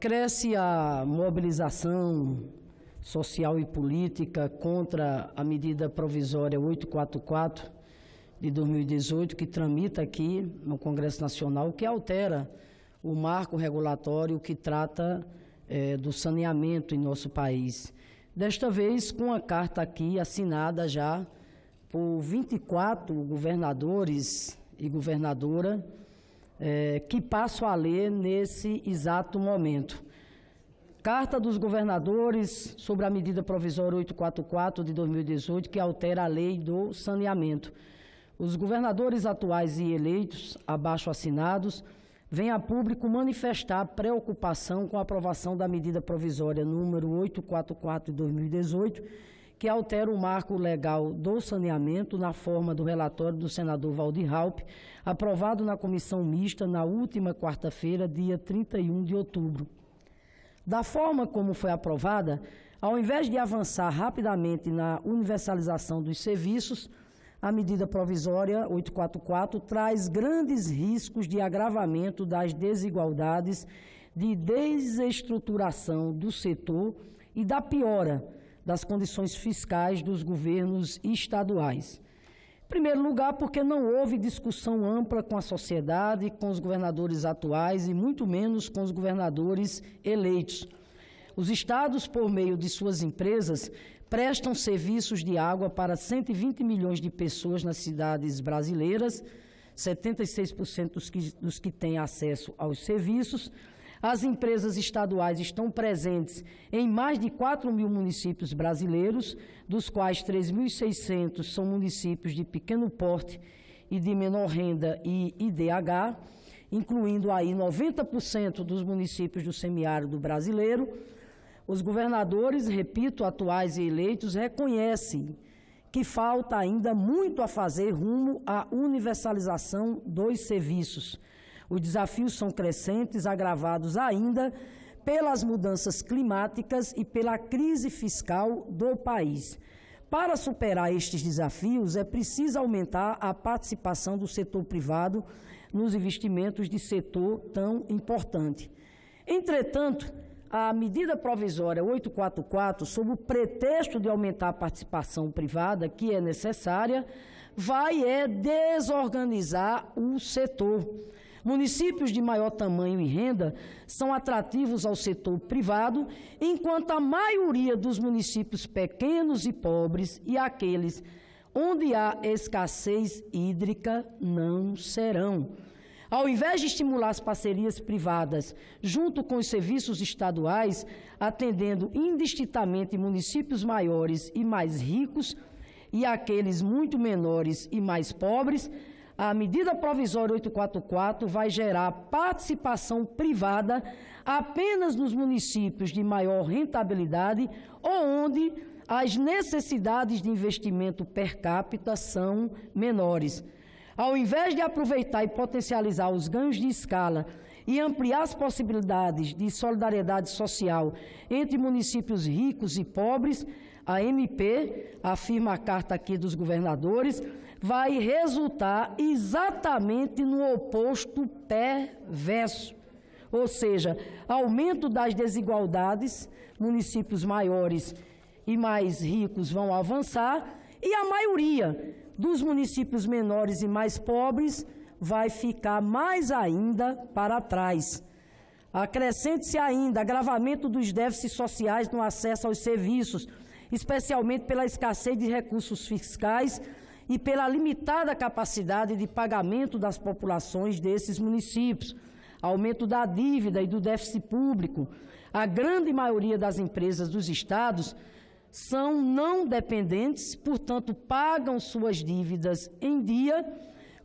Cresce a mobilização social e política contra a medida provisória 844 de 2018, que tramita aqui no Congresso Nacional, que altera o marco regulatório que trata do saneamento em nosso país. Desta vez, com a carta aqui assinada já por 24 governadores e governadora, que passam a ler nesse exato momento. Carta dos governadores sobre a medida provisória 844 de 2018, que altera a lei do saneamento. Os governadores atuais e eleitos, abaixo assinados, vêm a público manifestar preocupação com a aprovação da medida provisória número 844 de 2018, que altera o marco legal do saneamento na forma do relatório do senador Waldir Raupp, aprovado na comissão mista na última quarta-feira, dia 31 de outubro. Da forma como foi aprovada, ao invés de avançar rapidamente na universalização dos serviços, a medida provisória 844 traz grandes riscos de agravamento das desigualdades, de desestruturação do setor e da piora das condições fiscais dos governos estaduais. Em primeiro lugar, porque não houve discussão ampla com a sociedade, com os governadores atuais e muito menos com os governadores eleitos. Os estados, por meio de suas empresas, prestam serviços de água para 120 milhões de pessoas nas cidades brasileiras, 76% dos que têm acesso aos serviços. As empresas estaduais estão presentes em mais de 4 mil municípios brasileiros, dos quais 3.600 são municípios de pequeno porte e de menor renda e IDH, incluindo aí 90% dos municípios do semiárido brasileiro. Os governadores, repito, atuais e eleitos, reconhecem que falta ainda muito a fazer rumo à universalização dos serviços. Os desafios são crescentes, agravados ainda pelas mudanças climáticas e pela crise fiscal do país. Para superar estes desafios, é preciso aumentar a participação do setor privado nos investimentos de setor tão importante. Entretanto, a medida provisória 844, sob o pretexto de aumentar a participação privada, que é necessária, vai desorganizar o setor. Municípios de maior tamanho e renda são atrativos ao setor privado, enquanto a maioria dos municípios pequenos e pobres e aqueles onde há escassez hídrica não serão. Ao invés de estimular as parcerias privadas junto com os serviços estaduais, atendendo indistintamente municípios maiores e mais ricos e aqueles muito menores e mais pobres, a medida provisória 844 vai gerar participação privada apenas nos municípios de maior rentabilidade ou onde as necessidades de investimento per capita são menores. Ao invés de aproveitar e potencializar os ganhos de escala e ampliar as possibilidades de solidariedade social entre municípios ricos e pobres, a MP, afirma a carta aqui dos governadores, vai resultar exatamente no oposto perverso. Ou seja, aumento das desigualdades, municípios maiores e mais ricos vão avançar e a maioria dos municípios menores e mais pobres vai ficar mais ainda para trás. Acrescente-se ainda agravamento dos déficits sociais no acesso aos serviços, especialmente pela escassez de recursos fiscais e pela limitada capacidade de pagamento das populações desses municípios, aumento da dívida e do déficit público. A grande maioria das empresas dos estados são não dependentes, portanto, pagam suas dívidas em dia.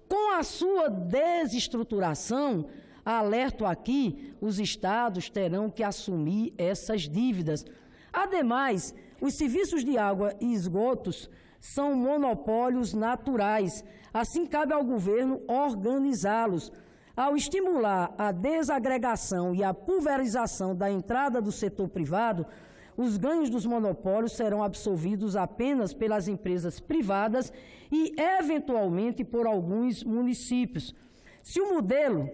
Com a sua desestruturação, alerto aqui, os estados terão que assumir essas dívidas. Ademais, os serviços de água e esgotos são monopólios naturais, assim cabe ao governo organizá-los. Ao estimular a desagregação e a pulverização da entrada do setor privado, os ganhos dos monopólios serão absorvidos apenas pelas empresas privadas e, eventualmente, por alguns municípios. Se o modelo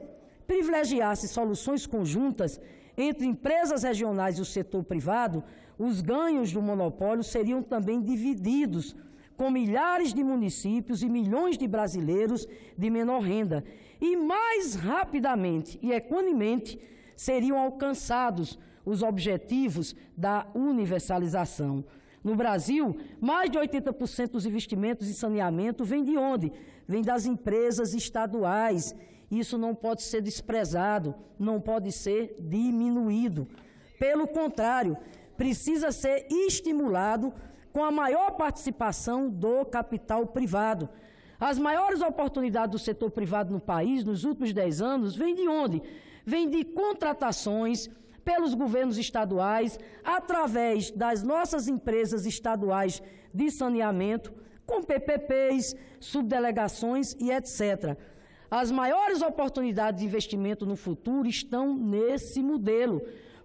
privilegiasse soluções conjuntas entre empresas regionais e o setor privado, os ganhos do monopólio seriam também divididos com milhares de municípios e milhões de brasileiros de menor renda. E mais rapidamente e equanemente seriam alcançados os objetivos da universalização. No Brasil, mais de 80% dos investimentos em saneamento vem de onde? Vem das empresas estaduais. Isso não pode ser desprezado, não pode ser diminuído. Pelo contrário, precisa ser estimulado com a maior participação do capital privado. As maiores oportunidades do setor privado no país, nos últimos 10 anos, vêm de onde? Vêm de contratações pelos governos estaduais, através das nossas empresas estaduais de saneamento, com PPPs, subdelegações e etc. As maiores oportunidades de investimento no futuro estão nesse modelo,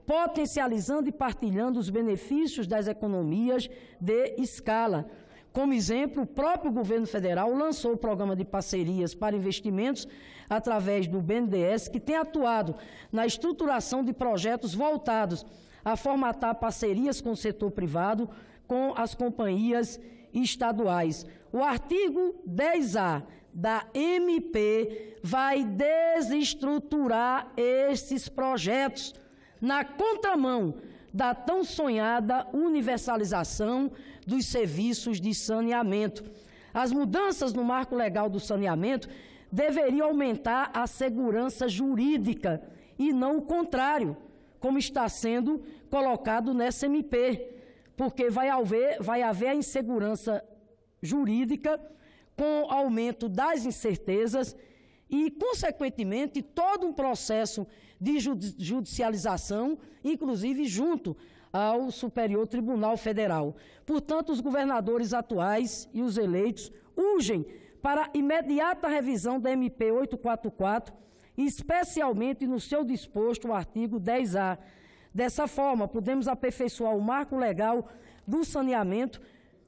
potencializando e partilhando os benefícios das economias de escala. Como exemplo, o próprio governo federal lançou o programa de parcerias para investimentos através do BNDES, que tem atuado na estruturação de projetos voltados a formatar parcerias com o setor privado, com as companhias estaduais. O artigo 10A da MP vai desestruturar esses projetos na contramão da tão sonhada universalização dos serviços de saneamento. As mudanças no marco legal do saneamento deveriam aumentar a segurança jurídica e não o contrário, como está sendo colocado nessa MP, porque vai haver a insegurança jurídica com aumento das incertezas e, consequentemente, todo um processo de judicialização, inclusive junto ao Superior Tribunal Federal. Portanto, os governadores atuais e os eleitos urgem para a imediata revisão da MP 844, especialmente no seu disposto, o artigo 10A. Dessa forma, podemos aperfeiçoar o marco legal do saneamento,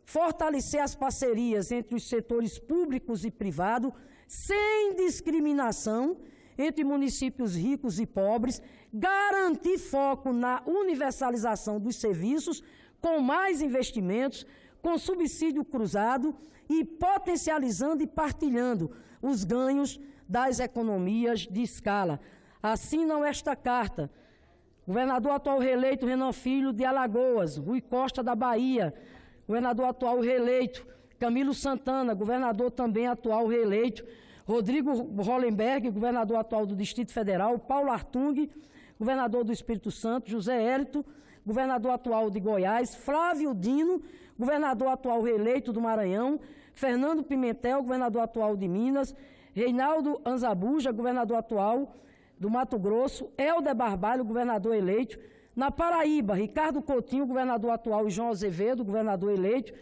fortalecer as parcerias entre os setores públicos e privados, sem discriminação entre municípios ricos e pobres, garantir foco na universalização dos serviços, com mais investimentos, com subsídio cruzado e potencializando e partilhando os ganhos das economias de escala. Assinam esta carta: governador atual reeleito Renan Filho, de Alagoas; Rui Costa, da Bahia; governador atual reeleito Camilo Santana, governador também atual reeleito Rodrigo Hollenberg, governador atual do Distrito Federal; Paulo Artung, governador do Espírito Santo; José Hélito, governador atual de Goiás; Flávio Dino, governador atual reeleito do Maranhão; Fernando Pimentel, governador atual de Minas; Reinaldo Anzabuja, governador atual do Mato Grosso; Helder Barbalho, governador eleito. Na Paraíba, Ricardo Coutinho, governador atual, e João Azevedo, governador eleito.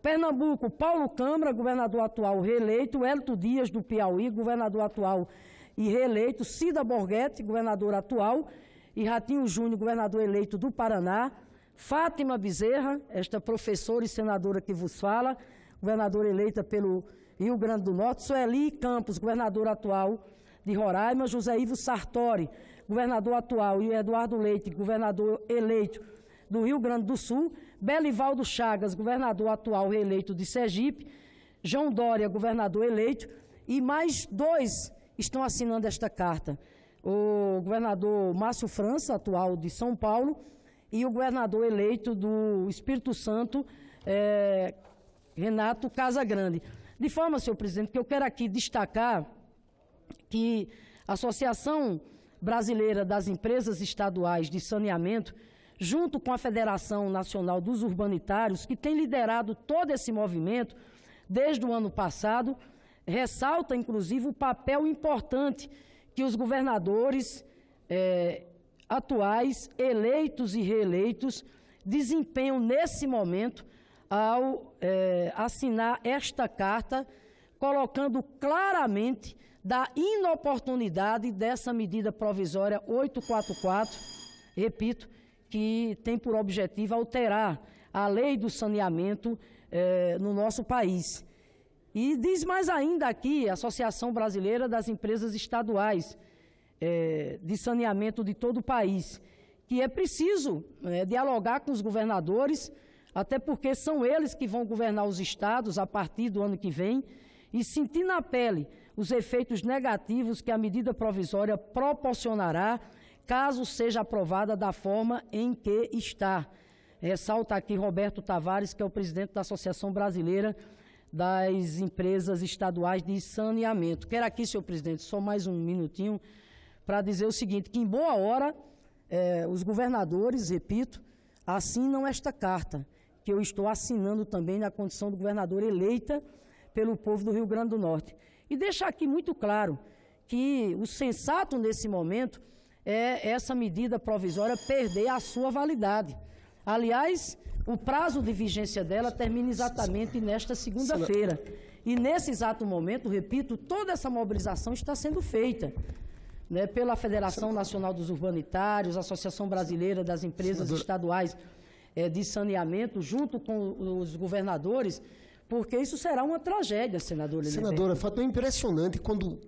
Pernambuco, Paulo Câmara, governador atual reeleito; Hélito Dias, do Piauí, governador atual e reeleito; Cida Borghetti, governador atual, e Ratinho Júnior, governador eleito do Paraná; Fátima Bezerra, esta professora e senadora que vos fala, governadora eleita pelo Rio Grande do Norte; Sueli Campos, governador atual de Roraima; José Ivo Sartori, governador atual, e Eduardo Leite, governador eleito do Rio Grande do Sul; Belivaldo Chagas, governador atual reeleito de Sergipe; João Dória, governador eleito, e mais 2 estão assinando esta carta: o governador Márcio França, atual de São Paulo, e o governador eleito do Espírito Santo, Renato Casagrande. De forma, senhor presidente, que eu quero aqui destacar que a Associação Brasileira das Empresas Estaduais de Saneamento, junto com a Federação Nacional dos Urbanitários, que tem liderado todo esse movimento desde o ano passado, ressalta, inclusive, o papel importante que os governadores atuais, eleitos e reeleitos, desempenham nesse momento ao assinar esta carta, colocando claramente da inoportunidade dessa medida provisória 844, repito, que tem por objetivo alterar a lei do saneamento no nosso país. E diz mais ainda aqui a Associação Brasileira das Empresas Estaduais: de saneamento de todo o país, que é preciso dialogar com os governadores, até porque são eles que vão governar os estados a partir do ano que vem, e sentir na pele os efeitos negativos que a medida provisória proporcionará, caso seja aprovada da forma em que está. Ressalta aqui Roberto Tavares, que é o presidente da Associação Brasileira das Empresas Estaduais de Saneamento. Quero aqui, senhor presidente, só mais um minutinho para dizer o seguinte, que em boa hora os governadores, repito, assinam esta carta, que eu estou assinando também na condição do governador eleita pelo povo do Rio Grande do Norte. E deixar aqui muito claro que o sensato nesse momento é essa medida provisória perder a sua validade. Aliás, o prazo de vigência dela termina exatamente nesta segunda-feira. E nesse exato momento, repito, toda essa mobilização está sendo feita pela Federação Nacional dos Urbanitários, Associação Brasileira das Empresas Estaduais de Saneamento, junto com os governadores, porque isso será uma tragédia, senador Liliberto. Senadora, fato impressionante quando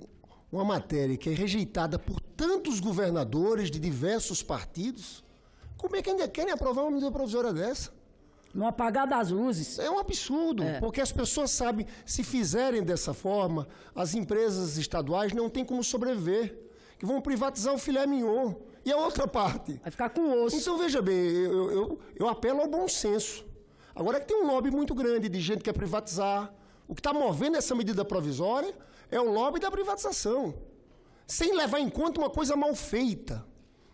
uma matéria que é rejeitada por tantos governadores de diversos partidos, como é que ainda querem aprovar uma medida provisória dessa? No apagar das luzes. É um absurdo, porque as pessoas sabem, se fizerem dessa forma, as empresas estaduais não têm como sobreviver, que vão privatizar o filé mignon. E a outra parte? Vai ficar com osso. Então, veja bem, eu apelo ao bom senso. Agora é que tem um lobby muito grande de gente que quer privatizar. O que está movendo essa medida provisória é o lobby da privatização, sem levar em conta uma coisa mal feita,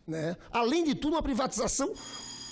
né? Além de tudo, uma privatização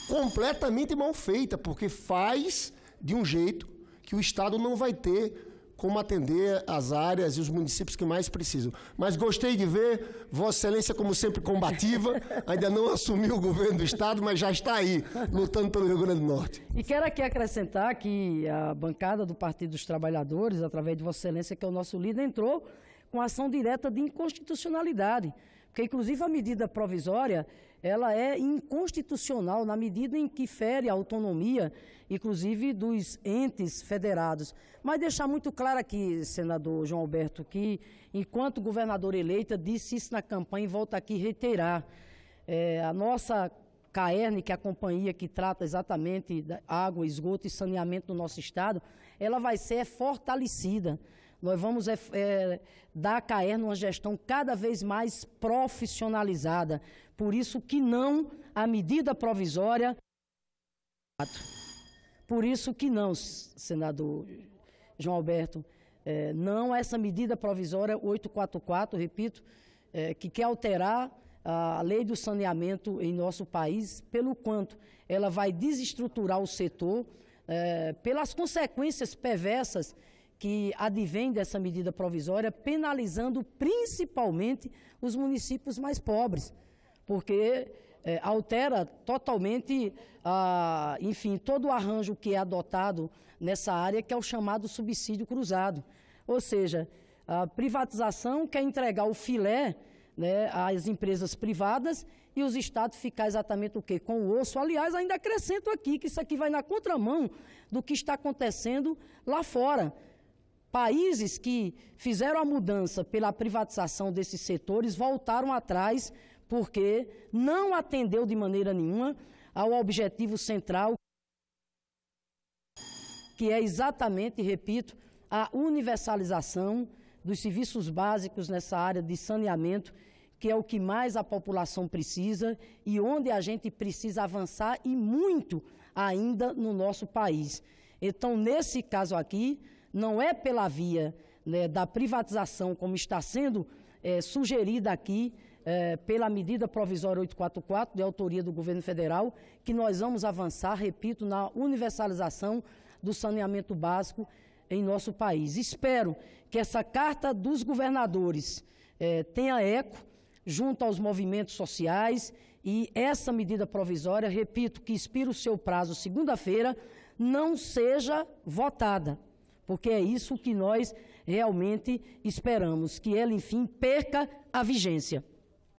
completamente mal feita, porque faz de um jeito que o Estado não vai ter como atender as áreas e os municípios que mais precisam. Mas gostei de ver Vossa Excelência, como sempre, combativa, ainda não assumiu o governo do Estado, mas já está aí, lutando pelo Rio Grande do Norte. E quero aqui acrescentar que a bancada do Partido dos Trabalhadores, através de Vossa Excelência, que é o nosso líder, entrou com ação direta de inconstitucionalidade, porque, inclusive, a medida provisória, ela é inconstitucional na medida em que fere a autonomia, inclusive, dos entes federados. Mas deixar muito claro aqui, senador João Alberto, que, enquanto governador eleita, disse isso na campanha e volto aqui a reiterar. A nossa CAERN, que é a companhia que trata exatamente da água, esgoto e saneamento do nosso estado, ela vai ser fortalecida. Nós vamos dar à CAERN uma gestão cada vez mais profissionalizada. Por isso que não a medida provisória. Por isso que não, senador João Alberto, não essa medida provisória 844, repito, que quer alterar a lei do saneamento em nosso país, pelo quanto ela vai desestruturar o setor, pelas consequências perversas que advém dessa medida provisória, penalizando principalmente os municípios mais pobres, porque altera totalmente, enfim, todo o arranjo que é adotado nessa área, que é o chamado subsídio cruzado. Ou seja, a privatização quer entregar o filé, né, às empresas privadas e os estados ficar exatamente o quê? Com o osso. Aliás, ainda acrescento aqui que isso aqui vai na contramão do que está acontecendo lá fora. Países que fizeram a mudança pela privatização desses setores voltaram atrás porque não atendeu de maneira nenhuma ao objetivo central, que é exatamente, repito, a universalização dos serviços básicos nessa área de saneamento, que é o que mais a população precisa e onde a gente precisa avançar e muito ainda no nosso país. Então, nesse caso aqui, não é pela via, né, da privatização, como está sendo sugerida aqui pela medida provisória 844, de autoria do governo federal, que nós vamos avançar, repito, na universalização do saneamento básico em nosso país. Espero que essa carta dos governadores tenha eco junto aos movimentos sociais e essa medida provisória, repito, que expira o seu prazo segunda-feira, não seja votada, porque é isso que nós realmente esperamos, que ela, enfim, perca a vigência.